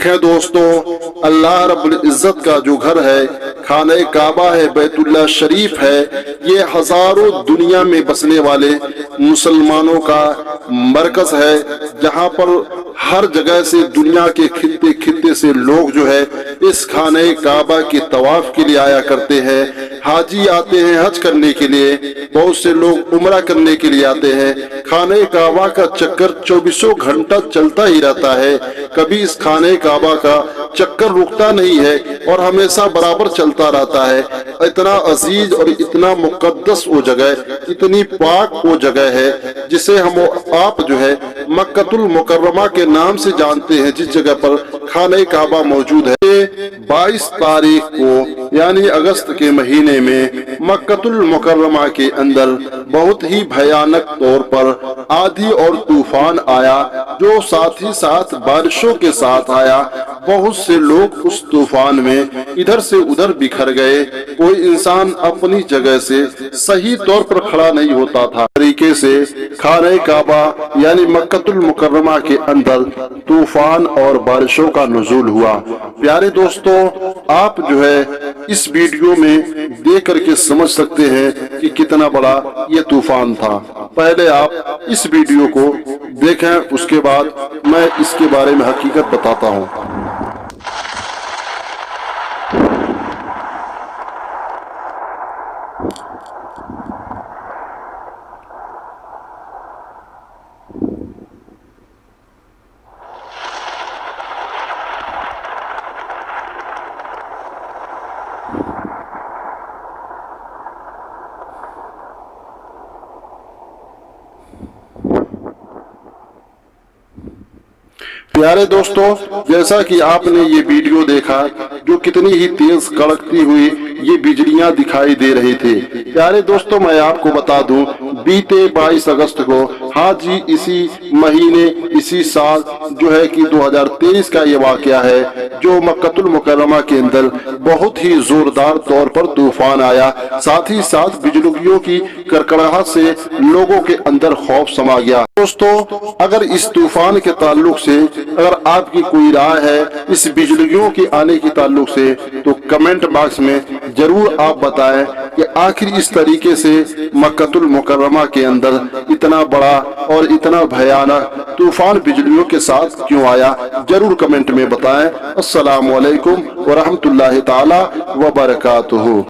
ہے دوستوں، اللہ رب العزت کا جو گھر ہے، خانہ کعبہ ہے، بیت اللہ شریف ہے، یہ ہزاروں دنیا میں بسنے والے مسلمانوں کا مرکز ہے، جہاں پر ہر جگہ سے دنیا کے خطے خطے سے لوگ جو ہے اس خانہ کعبہ کے طواف کے لیے آیا کرتے ہیں۔ حاجی آتے ہیں حج کرنے کے لیے، بہت سے لوگ عمرہ کرنے کے لیے آتے ہیں۔ خانہ کعبہ کا چکر 24 گھنٹہ چلتا ہی رہتا ہے، کبھی اس خانہ کعبہ کا چکر رکتا نہیں ہے اور ہمیشہ برابر چلتا رہتا ہے۔ اتنا عزیز اور اتنا مقدس وہ جگہ، اتنی پاک وہ جگہ ہے جسے ہم آپ جو ہے مکۃ المکرمہ کے نام سے جانتے ہیں، جس جگہ پر خانہ کعبہ موجود ہے۔ 22 تاریخ کو یعنی اگست کے مہینے میں مکۃ المکرمہ کے اندر بہت ہی بھیانک طور پر آندھی اور طوفان آیا، جو ساتھ ہی ساتھ بارشوں کے ساتھ آیا۔ بہت سے لوگ اس طوفان میں ادھر سے ادھر بکھر گئے، کوئی انسان اپنی جگہ سے صحیح طور پر کھڑا نہیں ہوتا تھا۔ طریقے سے خانہ کعبہ یعنی مکۃ المکرمہ کے اندر طوفان اور بارشوں کا نزول ہوا۔ پیارے دوستوں، آپ جو ہے اس ویڈیو میں دیکھ کر کے سمجھ سکتے ہیں کہ کتنا بڑا یہ طوفان تھا۔ پہلے آپ اس ویڈیو کو دیکھیں، اس کے بعد میں اس کے بارے میں حقیقت بتاتا ہوں۔ پیارے دوستوں، جیسا کہ آپ نے یہ ویڈیو دیکھا، جو کتنی ہی تیز کڑکتی ہوئی یہ بجلیاں دکھائی دے رہی تھی۔ پیارے دوستوں، میں آپ کو بتا دوں، بیتے 22 اگست کو حاجی اسی مہینے اسی سال جو ہے کہ 2023 کا یہ واقعہ ہے، جو مکۃ المکرمہ کے اندر بہت ہی زوردار طور پر طوفان آیا، ساتھ ہی ساتھ بجلیوں کی کڑکڑاہٹ سے لوگوں کے اندر خوف سما گیا۔ دوستوں، اگر اس طوفان کے تعلق سے اگر آپ کی کوئی رائے ہے اس بجلیوں کے آنے کے تعلق سے، تو کمنٹ باکس میں ضرور آپ بتائیں کہ آخر اس طریقے سے مکۃ المکرمہ کے اندر اتنا بڑا اور اتنا بھیانک طوفان بجلیوں کے ساتھ کیوں آیا۔ ضرور کمنٹ میں بتائیں۔ السلام علیکم ورحمۃ اللہ تعالی وبرکاتہ۔